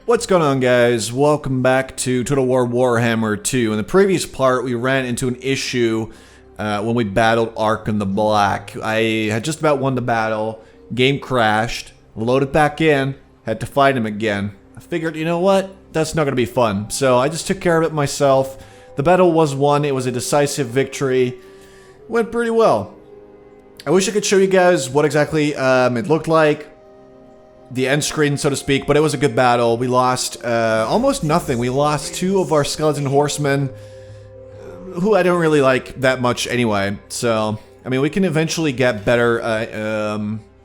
What's going on, guys? Welcome back to Total War Warhammer 2. In the previous part, we ran into an issue when we battled Arkhan the Black. I had just about won the battle, game crashed, loaded back in, had to fight him again. I figured, you know what? That's not going to be fun. So I just took care of it myself. The battle was won. It was a decisive victory. Went pretty well. I wish I could show you guys what exactly it looked like. The end screen, so to speak, but it was a good battle. We lost almost nothing. We lost two of our skeleton horsemen, who I don't really like that much anyway. So, I mean, we can eventually get better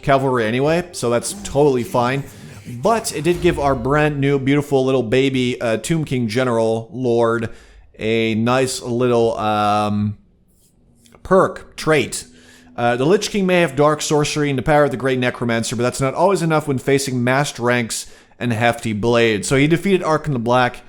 cavalry anyway, so that's totally fine. But it did give our brand new, beautiful little baby Tomb King General Lord a nice little perk, trait. The Lich King may have dark sorcery and the power of the Great Necromancer, but that's not always enough when facing massed ranks and hefty blades. So he defeated Arkhan the Black.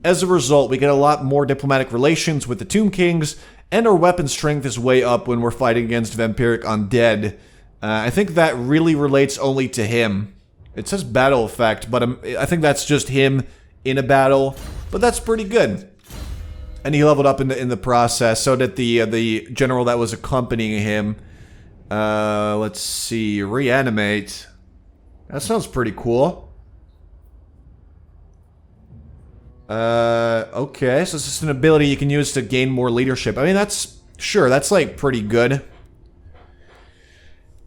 As a result, we get a lot more diplomatic relations with the Tomb Kings, and our weapon strength is way up when we're fighting against vampiric undead. I think that really relates only to him. It says battle effect, but I think that's just him in a battle, but that's pretty good. And he leveled up in the process, so that the general that was accompanying him, let's see, reanimate. That sounds pretty cool. Okay, so it's just an ability you can use to gain more leadership. I mean, that's like pretty good.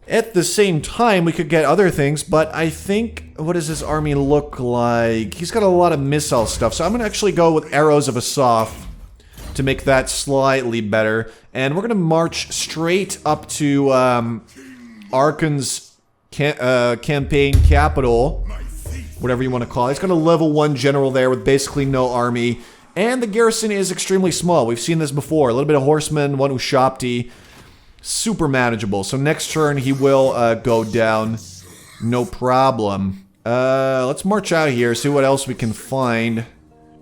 At the same time, we could get other things, but I think, what does this army look like? He's got a lot of missile stuff, so I'm gonna actually go with Arrows of Asaph to make that slightly better. And we're going to march straight up to Arkhan's campaign capital, whatever you want to call it. It's got a level 1 general there with basically no army. And the garrison is extremely small. We've seen this before. A little bit of horsemen, one Ushapti. Super manageable. So next turn he will go down. No problem. Let's march out here, see what else we can find.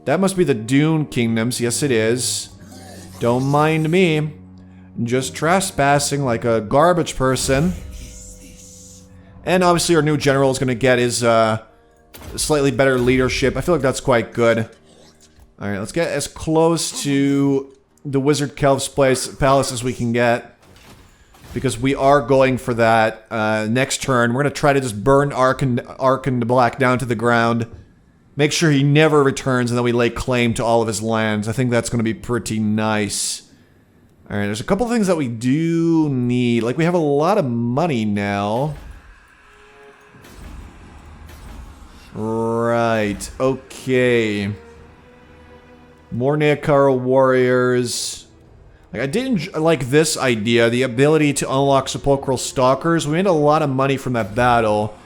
That must be the Dune Kingdoms. Yes, it is. Don't mind me. Just trespassing like a garbage person. And obviously our new general is going to get his slightly better leadership. I feel like that's quite good. Alright, let's get as close to the Wizard Kelv's palace as we can get. Because we are going for that next turn. We're going to try to just burn Arkhan the Black down to the ground. Make sure he never returns, and then we lay claim to all of his lands. I think that's going to be pretty nice. Alright, there's a couple things that we do need. Like, we have a lot of money now. Right, okay. More Neokara warriors. Like, I didn't like this idea, the ability to unlock Sepulchral Stalkers. We made a lot of money from that battle.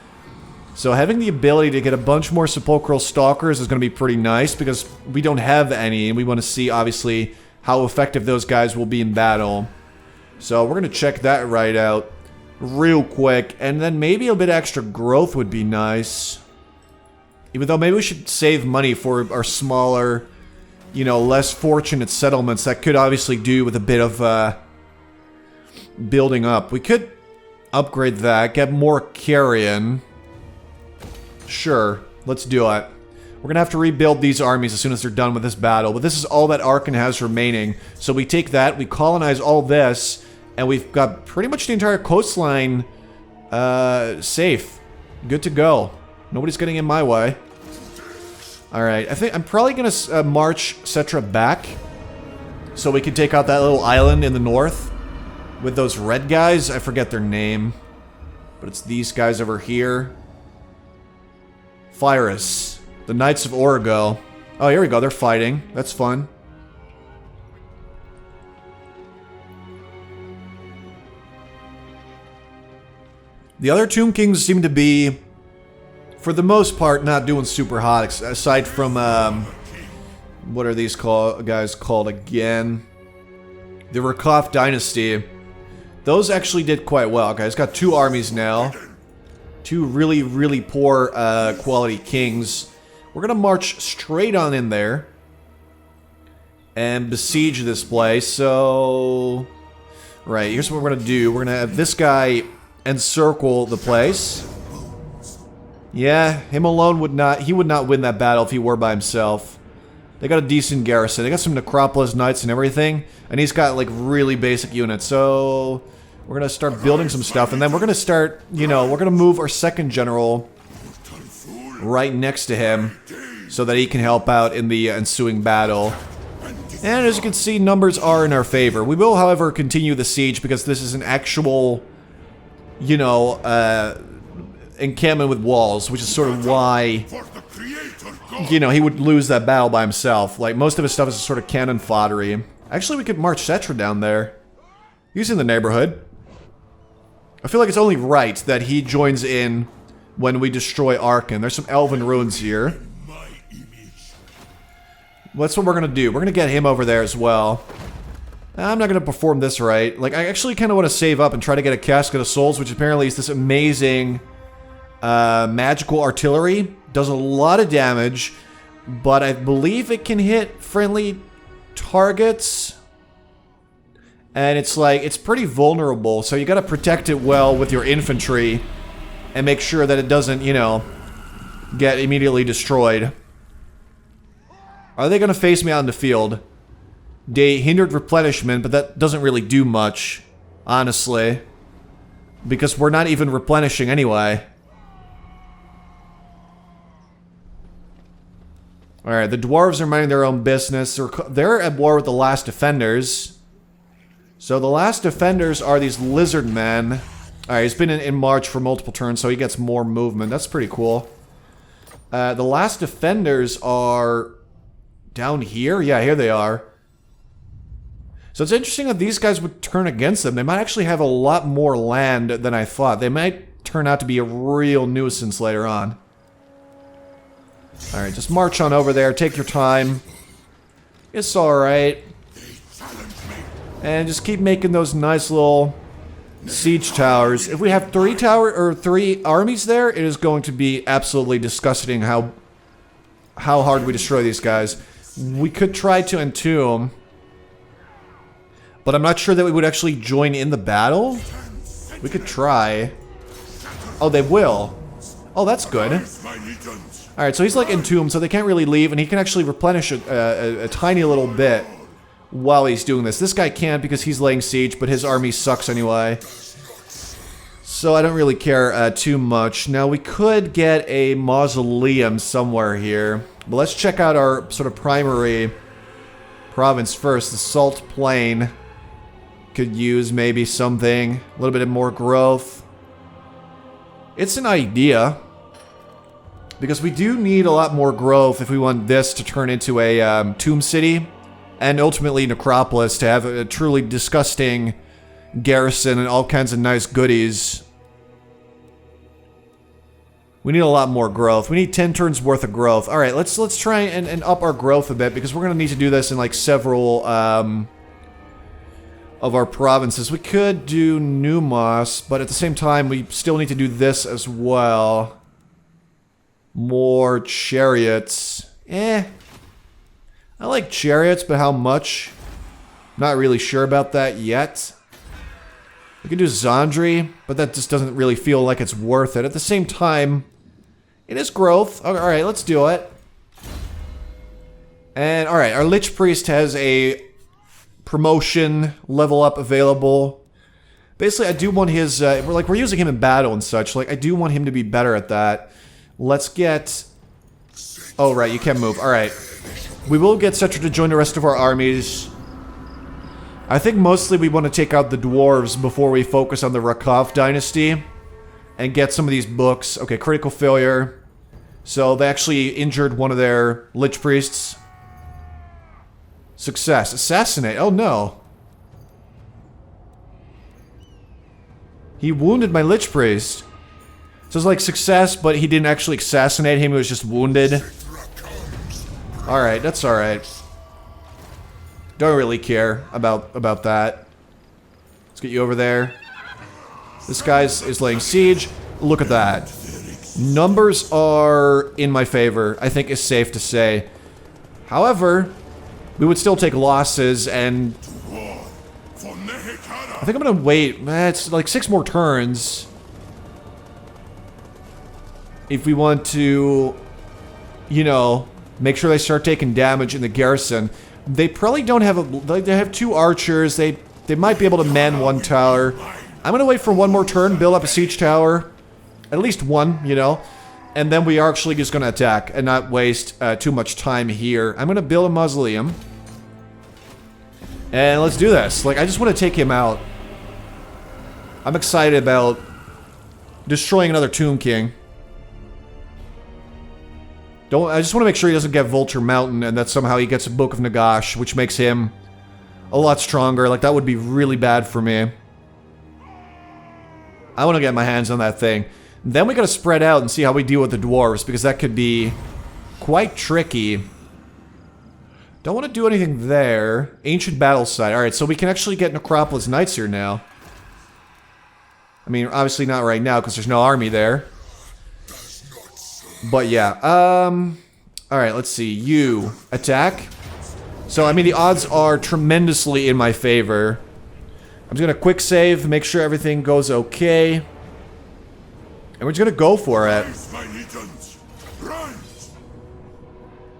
So having the ability to get a bunch more Sepulchral Stalkers is going to be pretty nice, because we don't have any, and we want to see, obviously, how effective those guys will be in battle. So we're going to check that right out real quick, and then maybe a bit extra growth would be nice. Even though maybe we should save money for our smaller, you know, less fortunate settlements that could obviously do with a bit of building up. We could upgrade that, get more carrion. Sure, let's do it. We're gonna have to rebuild these armies as soon as they're done with this battle, but this is all that Arkhan has remaining. So we take that, we colonize all this, and we've got pretty much the entire coastline safe. Good to go. Nobody's getting in my way. Alright, I think I'm probably gonna march Settra back, so we can take out that little island in the north with those red guys. I forget their name, but it's these guys over here. Virus. The Knights of Origo. Oh, here we go. They're fighting. That's fun. The other Tomb Kings seem to be, for the most part, not doing super hot, aside from, what are these guys called again? The Rakov Dynasty. Those actually did quite well. Okay, it's got 2 armies now. 2 really, really poor quality kings. We're gonna march straight on in there and besiege this place. So, right, here's what we're gonna do. We're gonna have this guy encircle the place. Yeah, him alone would not... He would not win that battle if he were by himself. They got a decent garrison. They got some Necropolis Knights and everything. And he's got, like, really basic units. So, we're gonna start building some stuff. And then we're gonna start, you know, we're gonna move our second general right next to him so that he can help out in the ensuing battle. And as you can see, numbers are in our favor. We will, however, continue the siege because this is an actual, you know, encampment with walls, which is sort of why, you know, he would lose that battle by himself. Like, most of his stuff is sort of cannon foddery. Actually, we could march Settra down there. He's in the neighborhood. I feel like it's only right that he joins in when we destroy Arkhan. There's some elven ruins here. That's what we're gonna do. We're gonna get him over there as well. I'm not gonna perform this right. Like, I actually kind of want to save up and try to get a Casket of Souls, which apparently is this amazing magical artillery. Does a lot of damage, but I believe it can hit friendly targets. And it's like, it's pretty vulnerable, so you gotta protect it well with your infantry and make sure that it doesn't, you know, get immediately destroyed. Are they gonna face me out in the field? They hindered replenishment, but that doesn't really do much, honestly. Because we're not even replenishing anyway. Alright, the dwarves are minding their own business. They're at war with the last defenders. So the last defenders are these lizard men. Alright, he's been in march for multiple turns, so he gets more movement. That's pretty cool. The last defenders are down here? Yeah, here they are. So it's interesting that these guys would turn against them. They might actually have a lot more land than I thought. They might turn out to be a real nuisance later on. Alright, just march on over there. Take your time. It's alright. And just keep making those nice little siege towers. If we have three armies there, it is going to be absolutely disgusting how hard we destroy these guys. We could try to entomb, but I'm not sure that we would actually join in the battle. We could try. Oh, they will. Oh, that's good. Alright, so he's like entombed, so they can't really leave, and he can actually replenish a tiny little bit while he's doing this. This guy can't because he's laying siege, but his army sucks anyway. So I don't really care too much. Now, we could get a mausoleum somewhere here. But let's check out our sort of primary province first. The Salt Plain could use maybe something. A little bit more growth. It's an idea. Because we do need a lot more growth if we want this to turn into a tomb city. And ultimately Necropolis to have a truly disgusting garrison and all kinds of nice goodies. We need a lot more growth. We need 10 turns worth of growth. Alright, let's try and up our growth a bit, because we're going to need to do this in like several of our provinces. We could do Numos, but at the same time we still need to do this as well. More chariots. I like chariots, but how much? Not really sure about that yet. We can do Zandri, but that just doesn't really feel like it's worth it. At the same time, it is growth. Alright, let's do it. And, alright, our Lich Priest has a promotion level up available. Basically, I do want his, we're using him in battle and such. Like, I do want him to be better at that. Let's get... Oh, right, you can't move. Alright. We will get Settra to join the rest of our armies. I think mostly we want to take out the dwarves before we focus on the Rakov dynasty. And get some of these books. Okay, critical failure. So they actually injured one of their Lich Priests. Success. Assassinate. Oh no. He wounded my Lich Priest. So it's like success, but he didn't actually assassinate him, he was just wounded. Alright, that's alright. Don't really care about that. Let's get you over there. This guy is laying siege. Look at that. Numbers are in my favor, I think is safe to say. However, we would still take losses, and I think I'm gonna wait. It's like 6 more turns. if we want to, you know, make sure they start taking damage in the garrison. They probably don't have a... They have 2 archers. They might be able to man 1 tower. I'm gonna wait for 1 more turn, build up a siege tower. At least 1, you know. And then we are actually just gonna attack and not waste too much time here. I'm gonna build a mausoleum. And let's do this. Like, I just want to take him out. I'm excited about destroying another Tomb King. I just want to make sure he doesn't get Vulture Mountain and that somehow he gets a Book of Nagash, which makes him a lot stronger. Like, that would be really bad for me. I want to get my hands on that thing. Then we gotta spread out and see how we deal with the dwarves, because that could be quite tricky. Don't want to do anything there. Ancient battle site. Alright, so we can actually get Necropolis Knights here now. I mean, obviously not right now, because there's no army there. But yeah, alright, let's see. You attack. So, I mean, the odds are tremendously in my favor. I'm just gonna quick save, make sure everything goes okay. And we're just gonna go for it.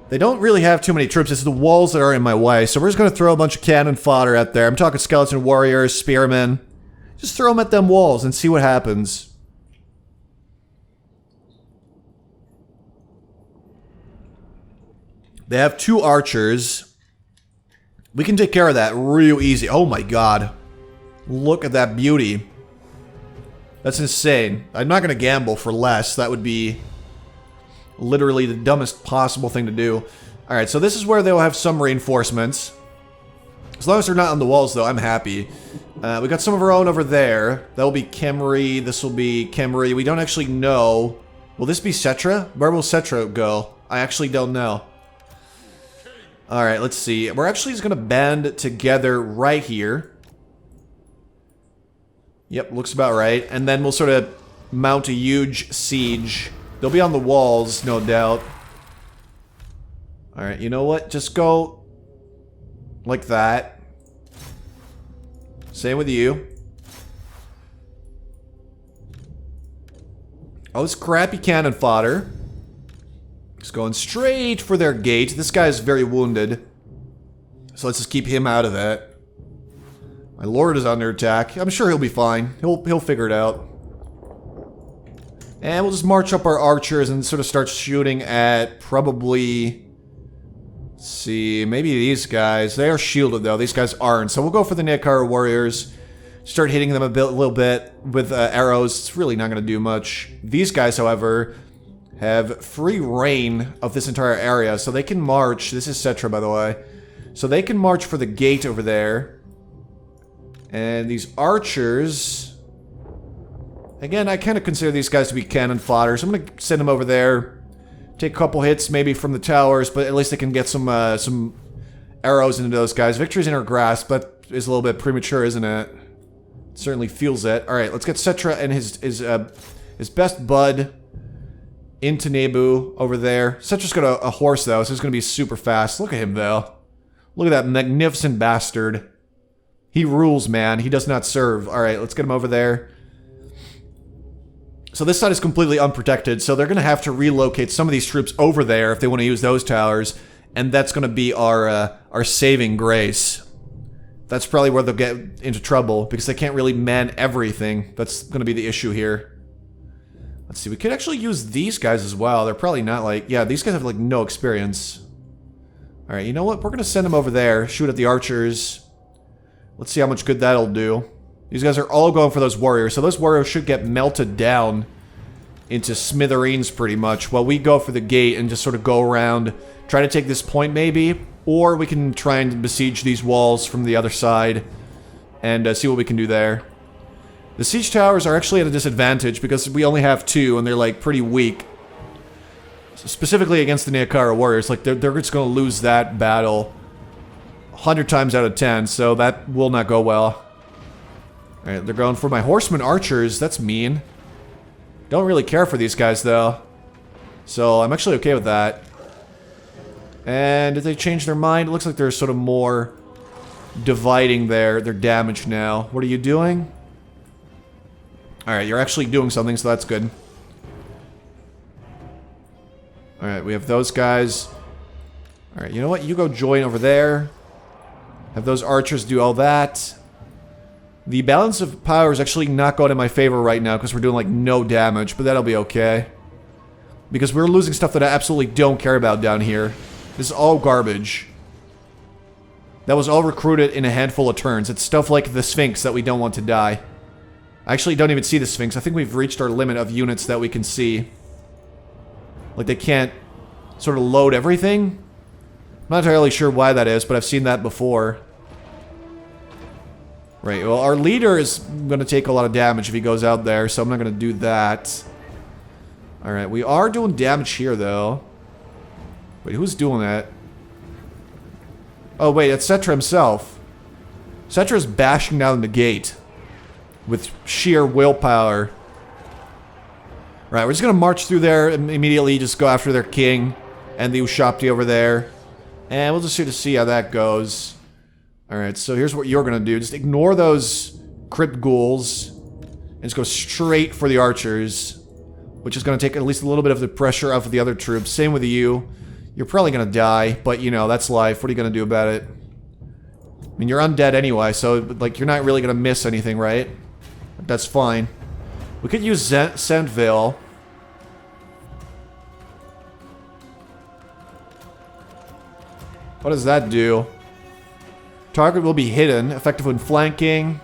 They don't really have too many troops, it's the walls that are in my way. So we're just gonna throw a bunch of cannon fodder out there. I'm talking skeleton warriors, spearmen. Just throw them at them walls and see what happens. They have 2 archers. We can take care of that real easy. Oh my god. Look at that beauty. That's insane. I'm not going to gamble for less. That would be literally the dumbest possible thing to do. Alright, so this is where they'll have some reinforcements. As long as they're not on the walls, though, I'm happy. We got some of our own over there. That'll be Khemri. This will be Khemri. We don't actually know. Will this be Settra? Where will Settra go? I actually don't know. Alright, let's see. We're actually just going to band together right here. Yep, looks about right. And then we'll sort of mount a huge siege. They'll be on the walls, no doubt. Alright, you know what? Just go like that. Same with you. Oh, this crappy cannon fodder. Just going straight for their gate. This guy's very wounded. So let's just keep him out of it. My lord is under attack. I'm sure he'll be fine. He'll figure it out. And we'll just march up our archers and sort of start shooting at probably... Let's see, maybe these guys. They are shielded though. These guys aren't. So we'll go for the Nekara warriors. Start hitting them a little bit with arrows. It's really not going to do much. These guys, however, have free reign of this entire area. So they can march. This is Settra, by the way. So they can march for the gate over there. And these archers... Again, I kind of consider these guys to be cannon fodder, so I'm going to send them over there. Take a couple hits, maybe from the towers, but at least they can get some arrows into those guys. Victory's in our grasp, but is a little bit premature, isn't it? Certainly feels it. Alright, let's get Settra and his best bud into Nebu over there. Settra's got a horse, though, so he's going to be super fast. Look at him, though. Look at that magnificent bastard. He rules, man. He does not serve. Alright, let's get him over there. So this side is completely unprotected, so they're going to have to relocate some of these troops over there if they want to use those towers, and that's going to be our saving grace. That's probably where they'll get into trouble, because they can't really man everything. That's going to be the issue here. Let's see, we could actually use these guys as well. They're probably not like... Yeah, these guys have like no experience. Alright, you know what? We're going to send them over there, shoot at the archers. Let's see how much good that'll do. These guys are all going for those warriors, so those warriors should get melted down into smithereens pretty much, while we go for the gate and just sort of go around, try to take this point maybe, or we can try and besiege these walls from the other side and see what we can do there. The siege towers are actually at a disadvantage because we only have 2 and they're like pretty weak. Specifically against the Nekara warriors, like they're just going to lose that battle 100 times out of 10, so that will not go well. Alright, they're going for my horseman archers. That's mean. Don't really care for these guys, though. So, I'm actually okay with that. And did they change their mind? It looks like they're sort of more dividing their damage now. What are you doing? Alright, you're actually doing something, so that's good. Alright, we have those guys. Alright, you know what? You go join over there. Have those archers do all that. The balance of power is actually not going in my favor right now because we're doing like no damage, but that'll be okay. Because we're losing stuff that I absolutely don't care about down here. This is all garbage. That was all recruited in a handful of turns. It's stuff like the Sphinx that we don't want to die. I actually don't even see the Sphinx. I think we've reached our limit of units that we can see. Like they can't sort of load everything. I'm not entirely sure why that is, but I've seen that before. Right, well, our leader is going to take a lot of damage if he goes out there, so I'm not going to do that. Alright, we are doing damage here, though. Wait, who's doing that? Oh, wait, it's Settra himself. Settra's bashing down the gate with sheer willpower. Right, we're just going to march through there and immediately just go after their king and the Ushabti over there. And we'll just see how that goes. Alright, so here's what you're going to do. Just ignore those crypt ghouls and just go straight for the archers, which is going to take at least a little bit of the pressure off of the other troops. Same with you. You're probably going to die, but you know, that's life. What are you going to do about it? I mean, you're undead anyway, so like you're not really going to miss anything, right? That's fine. We could use Sentvale. What does that do? Target will be hidden, effective when flanking.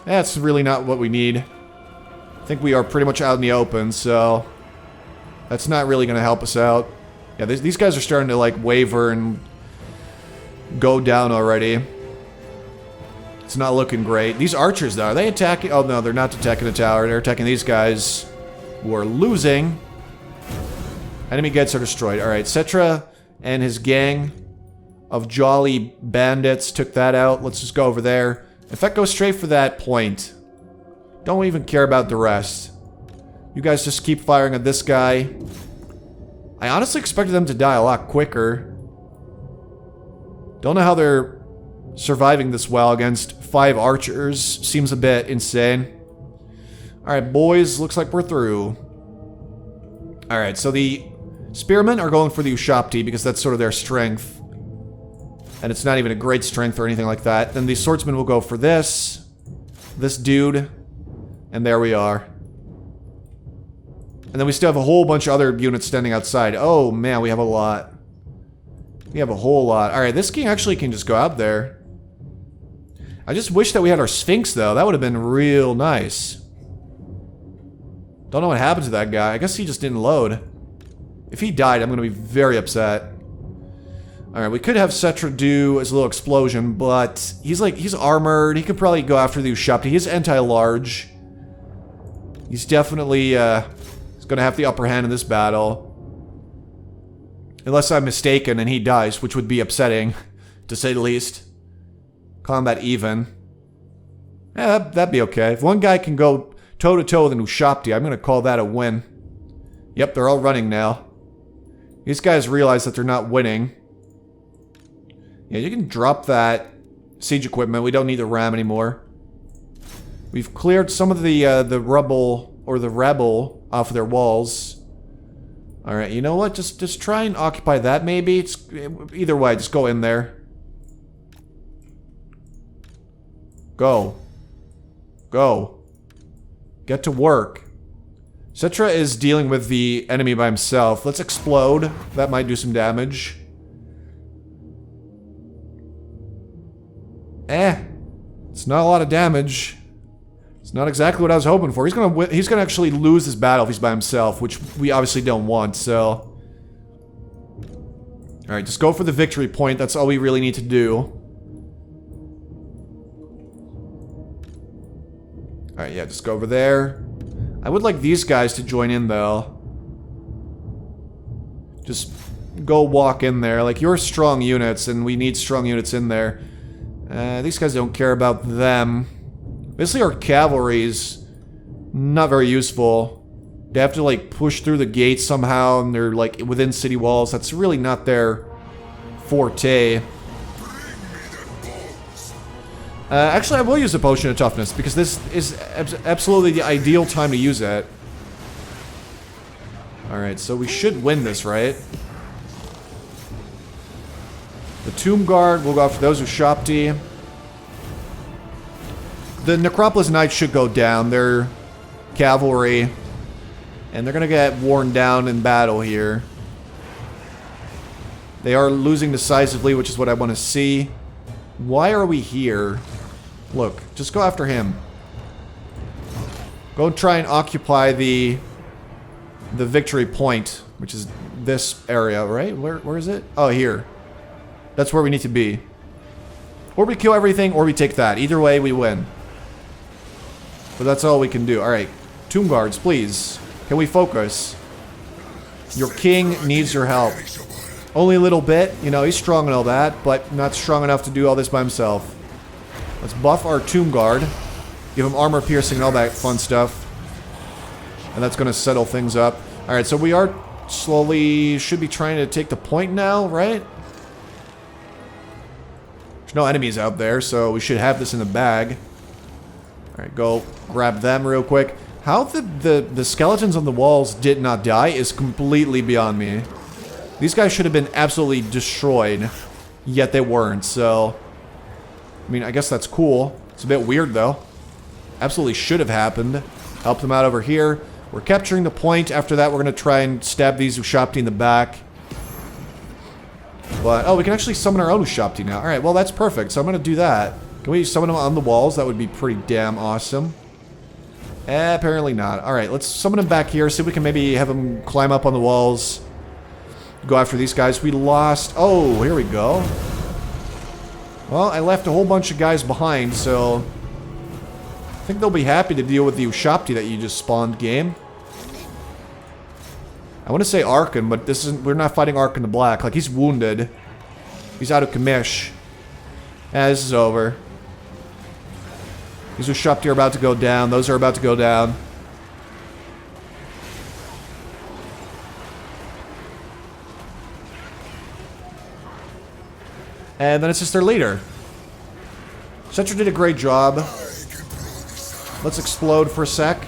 That's really not what we need. I think we are pretty much out in the open, so that's not really going to help us out. Yeah, these guys are starting to like waver and go down already. It's not looking great. These archers, though, are they attacking? Oh, no, they're not attacking the tower. They're attacking these guys who are losing. Enemy gates are destroyed. All right, Settra and his gang of jolly bandits took that out. Let's just go over there. In fact, go straight for that point. Don't even care about the rest. You guys just keep firing at this guy. I honestly expected them to die a lot quicker. Don't know how they're surviving this well against 5 archers. Seems a bit insane. Alright, boys, looks like we're through. Alright, so the spearmen are going for the Ushabti because that's sort of their strength. And it's not even a great strength or anything like that. Then the swordsman will go for this dude, and there we are. And then we still have a whole bunch of other units standing outside. Oh man, we have a lot. We have a whole lot. Alright, this king actually can just go out there. I just wish that we had our Sphinx, though. That would have been real nice. Don't know what happened to that guy. I guess he just didn't load. If he died, I'm going to be very upset. Alright, we could have Settra do his little explosion, but he's armored. He could probably go after the Ushabti. He's anti-large. He's definitely, he's gonna have the upper hand in this battle. Unless I'm mistaken and he dies, which would be upsetting, to say the least. Combat even. Yeah, that'd be okay. If one guy can go toe-to-toe with an Ushabti, I'm gonna call that a win. Yep, they're all running now. These guys realize that they're not winning. Yeah, you can drop that siege equipment. We don't need the ram anymore. We've cleared some of the rubble or the rebel off of their walls. All right, you know what? Just try and occupy that. Maybe it's either way. Just go in there. Go. Go. Get to work. Settra is dealing with the enemy by himself. Let's explode. That might do some damage. It's not a lot of damage. It's not exactly what I was hoping for. He's gonna actually lose this battle if he's by himself, which we obviously don't want, so... Alright, just go for the victory point. That's all we really need to do. Alright, yeah, just go over there. I would like these guys to join in, though. Just go walk in there. Like, you're strong units, and we need strong units in there. These guys don't care about them. Basically, our cavalry's not very useful. They have to, like, push through the gates somehow, and they're, like, within city walls. That's really not their forte. Actually, I will use a potion of toughness, because this is absolutely the ideal time to use it. Alright, so we should win this, right? The Tomb Guard, we'll go after those with Shopti. The Necropolis Knights should go down. They're cavalry. And they're gonna get worn down in battle here. They are losing decisively, which is what I want to see. Why are we here? Look, just go after him. Go try and occupy the victory point, which is this area, right? Where is it? Oh, here. That's where we need to be. Or we kill everything, or we take that. Either way, we win. But that's all we can do. Alright. Tomb Guards, please. Can we focus? Your king needs your help. Only a little bit. You know, he's strong and all that, but not strong enough to do all this by himself. Let's buff our Tomb Guard. Give him armor piercing and all that fun stuff. And that's going to settle things up. Alright, so we are slowly... should be trying to take the point now, right? There's no enemies out there, so we should have this in the bag. Alright, go grab them real quick. How the skeletons on the walls did not die is completely beyond me. These guys should have been absolutely destroyed, yet they weren't, so... I mean, I guess that's cool. It's a bit weird, though. Absolutely should have happened. Help them out over here. We're capturing the point. After that, we're going to try and stab these Ushapti in the back. But, oh, we can actually summon our own Ushapti now. Alright, well, that's perfect, so I'm going to do that. Can we summon them on the walls? That would be pretty damn awesome. Apparently not. Alright, let's summon them back here. See if we can maybe have them climb up on the walls. Go after these guys. We lost... oh, here we go. Well, I left a whole bunch of guys behind, so... I think they'll be happy to deal with the Ushapti that you just spawned, game. I want to say Arkhan, but this isn't... we're not fighting Arkhan the Black. Like, he's wounded. He's out of commish. This is over. These Ushapti are about to go down. Those are about to go down. And then it's just their leader. Settra did a great job. Let's explode for a sec.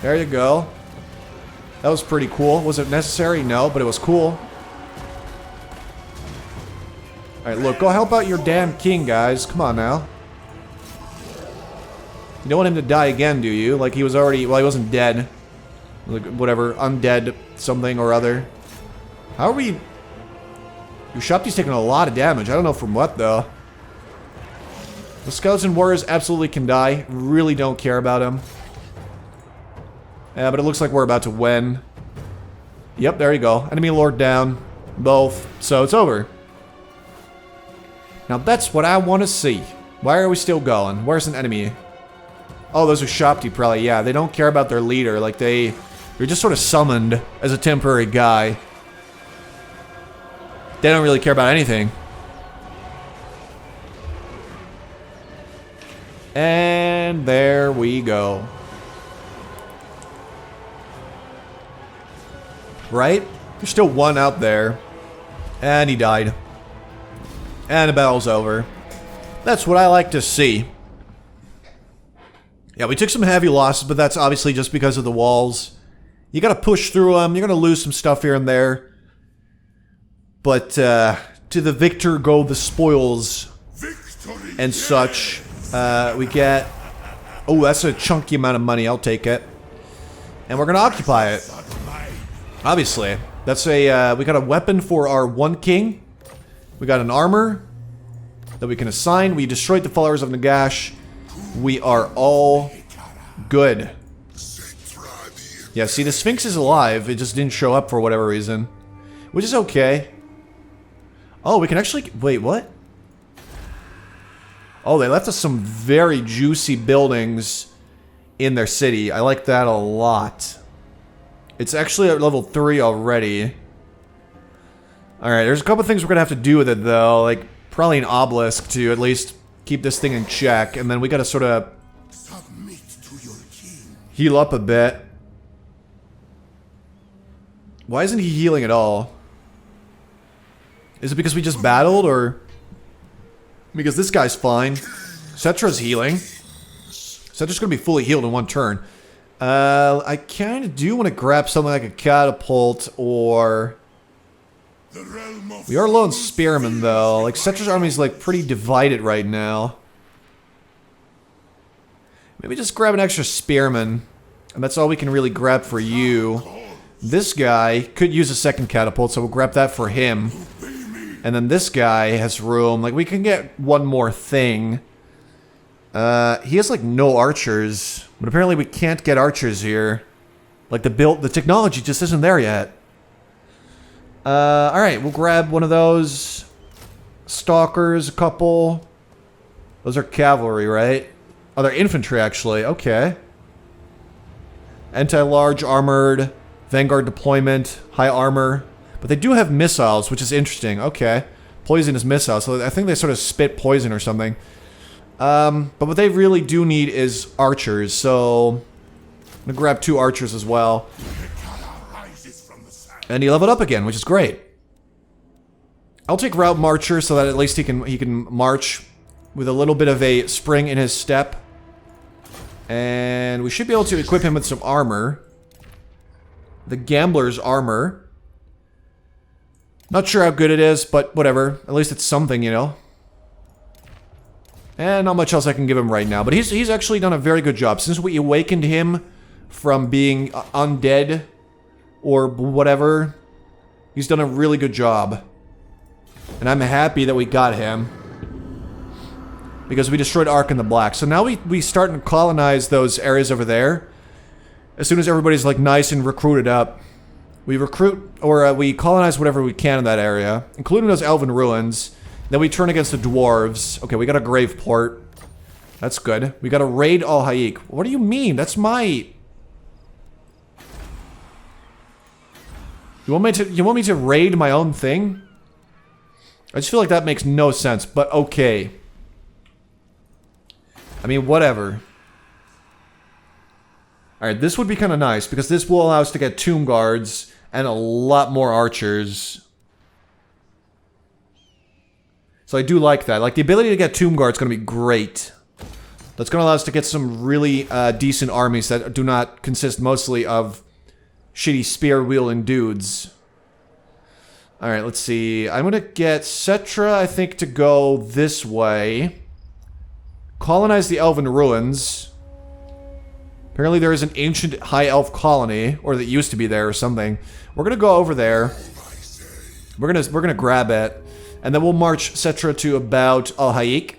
There you go. That was pretty cool. Was it necessary? No, but it was cool. Alright, look, go help out your damn king, guys. Come on now. You don't want him to die again, do you? Like he was already... well, he wasn't dead. Like, whatever. Undead something or other. How are we... Ushapti's taking a lot of damage. I don't know from what, though. The skeleton warriors absolutely can die. Really don't care about him. Yeah, but it looks like we're about to win. Yep, there you go. Enemy lord down. Both. So it's over. Now that's what I want to see. Why are we still going? Where's an enemy? Oh, those are Ushapti probably. Yeah, they don't care about their leader. Like they're just sort of summoned as a temporary guy. They don't really care about anything. And there we go. Right? There's still one out there. And he died. And the battle's over. That's what I like to see. Yeah, we took some heavy losses, but that's obviously just because of the walls. You gotta push through them. You're gonna lose some stuff here and there. But, to the victor go the spoils and such. We get... oh, that's a chunky amount of money. I'll take it. And we're gonna occupy it. Obviously. That's a, we got a weapon for our one king. We got an armor that we can assign. We destroyed the followers of Nagash. We are all good. Yeah, see, the Sphinx is alive. It just didn't show up for whatever reason. Which is okay. Oh, we can actually... wait, what? Oh, they left us some very juicy buildings in their city. I like that a lot. It's actually at level 3 already. Alright, there's a couple things we're gonna have to do with it, though. Like, probably an obelisk to at least keep this thing in check. And then we gotta sort of... heal up a bit. Why isn't he healing at all? Is it because we just battled, or... because this guy's fine. Settra's healing. Settra's gonna be fully healed in one turn. I kind of do want to grab something like a catapult or... We are low on spearmen, though. Like, Settra's army is, like, pretty divided right now. Maybe just grab an extra spearman. And that's all we can really grab for you. This guy could use a second catapult, so we'll grab that for him. And then this guy has room. Like, we can get one more thing. He has, like, no archers. But apparently we can't get archers here. Like, the technology just isn't there yet. Alright, we'll grab one of those. Stalkers, a couple. Those are cavalry, right? Oh, they're infantry, actually. Okay. Anti-large, armored, vanguard deployment, high armor. But they do have missiles, which is interesting. Okay. Poisonous missiles, so I think they sort of spit poison or something. But what they really do need is archers, so... I'm gonna grab 2 archers as well. And he leveled up again, which is great. I'll take Route Marcher so that at least he can march with a little bit of a spring in his step. And we should be able to equip him with some armor. The Gambler's armor. Not sure how good it is, but whatever. At least it's something, you know. And not much else I can give him right now. But he's actually done a very good job. Since we awakened him from being undead or whatever, he's done a really good job. And I'm happy that we got him. Because we destroyed Arkhan the Black. So now we start to colonize those areas over there. As soon as everybody's like nice and recruited up. We recruit, or we colonize whatever we can in that area. Including those elven ruins. Then we turn against the dwarves. Okay, we got a grave port. That's good. We got to raid Al-Haik. What do you mean? That's my... You want me to raid my own thing? I just feel like that makes no sense, but okay. I mean, whatever. Alright, this would be kind of nice, because this will allow us to get tomb guards and a lot more archers. So I do like that. Like, the ability to get tomb guards is going to be great. That's going to allow us to get some really decent armies that do not consist mostly of shitty spear-wielding dudes. Alright, let's see. I'm going to get Settra, I think, to go this way. Colonize the elven ruins. Apparently there is an ancient high elf colony, or that used to be there or something. We're going to go over there. We're gonna grab it. And then we'll march Settra to about Al-Haik.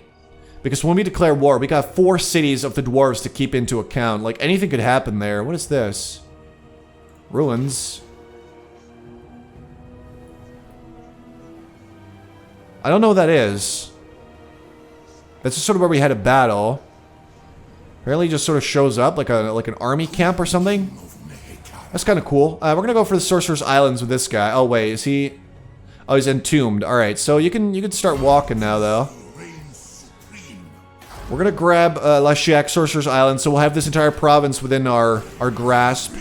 Because when we declare war, we got 4 cities of the dwarves to keep into account. Like, anything could happen there. What is this? Ruins. I don't know what that is. That's just sort of where we had a battle. Apparently, he just sort of shows up like an army camp or something. That's kind of cool. We're gonna go for the Sorcerer's Islands with this guy. Oh wait, is he? Oh, he's entombed. All right, so you can start walking now, though. We're gonna grab Lashiak, Sorcerer's Island, so we'll have this entire province within our grasp.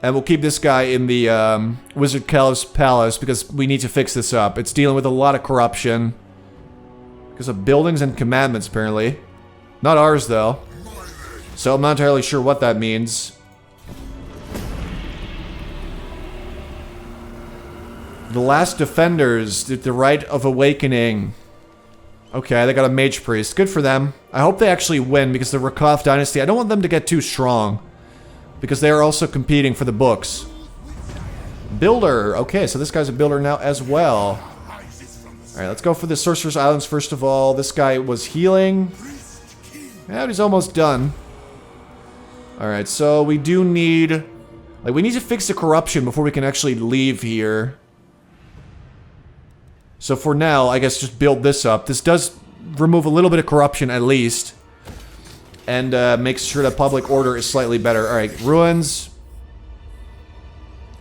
And we'll keep this guy in the Wizard Caliph's palace because we need to fix this up. It's dealing with a lot of corruption. Because of buildings and commandments, apparently. Not ours, though. So I'm not entirely sure what that means. The last defenders, the right of awakening. Okay, they got a mage priest. Good for them. I hope they actually win because the Rakoth dynasty, I don't want them to get too strong. Because they are also competing for the books. Builder. Okay, so this guy's a builder now as well. Alright, let's go for the Sorcerer's Islands first of all. This guy was healing. Yeah, he's almost done. Alright, so we do need... Like, we need to fix the corruption before we can actually leave here. So for now, I guess just build this up. This does remove a little bit of corruption at least. And makes sure that public order is slightly better. Alright, ruins.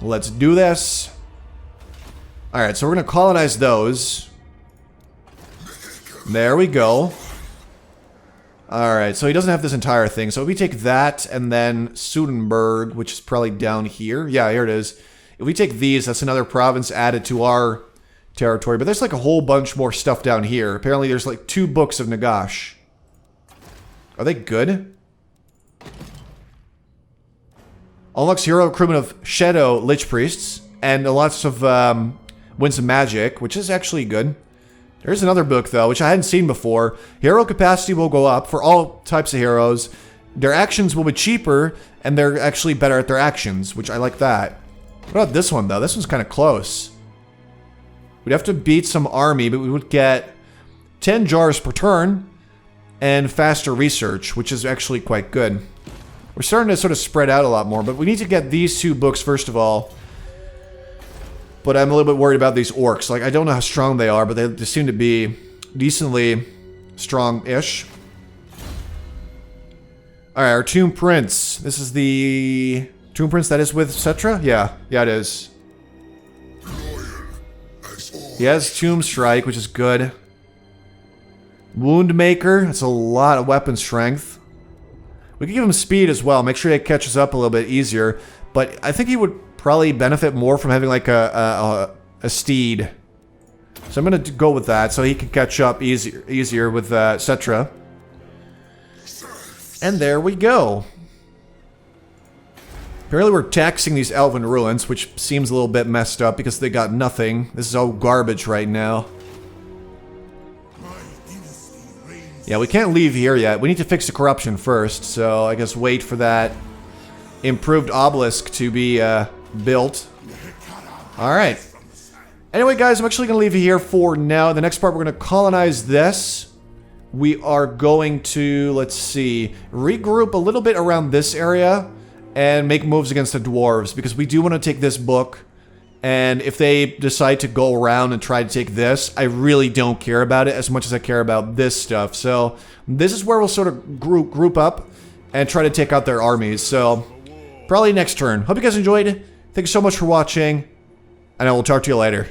Let's do this. Alright, so we're going to colonize those. There we go. Alright, so he doesn't have this entire thing. So if we take that and then Sudenburg, which is probably down here. Yeah, here it is. If we take these, that's another province added to our territory. But there's like a whole bunch more stuff down here. Apparently there's like 2 books of Nagash. Are they good? Unlocks hero recruitment of Shadow Lich Priests. And lots of Winds of Magic, which is actually good. There's another book, though, which I hadn't seen before. Hero capacity will go up for all types of heroes. Their actions will be cheaper, and they're actually better at their actions, which I like that. What about this one, though? This one's kind of close. We'd have to beat some army, but we would get 10 jars per turn and faster research, which is actually quite good. We're starting to sort of spread out a lot more, but we need to get these 2 books first of all. But I'm a little bit worried about these orcs. Like, I don't know how strong they are, but they seem to be decently strong-ish. Alright, our Tomb Prince. This is the Tomb Prince that is with Settra? Yeah, it is. He has Tomb Strike, which is good. Wound Maker. That's a lot of weapon strength. We can give him speed as well. Make sure he catches up a little bit easier. But I think he would probably benefit more from having like a steed. So I'm going to go with that so he can catch up easier with Settra. And there we go. Apparently we're taxing these elven ruins, which seems a little bit messed up because they got nothing. This is all garbage right now. Yeah, we can't leave here yet. We need to fix the corruption first, so I guess wait for that improved obelisk to be built. Alright. Anyway, guys, I'm actually going to leave you here for now. In the next part, we're going to colonize this. We are going to, let's see, regroup a little bit around this area and make moves against the dwarves, because we do want to take this book. And if they decide to go around and try to take this, I really don't care about it as much as I care about this stuff. So this is where we'll sort of group up and try to take out their armies. So probably next turn. Hope you guys enjoyed. Thank you so much for watching, and I will talk to you later.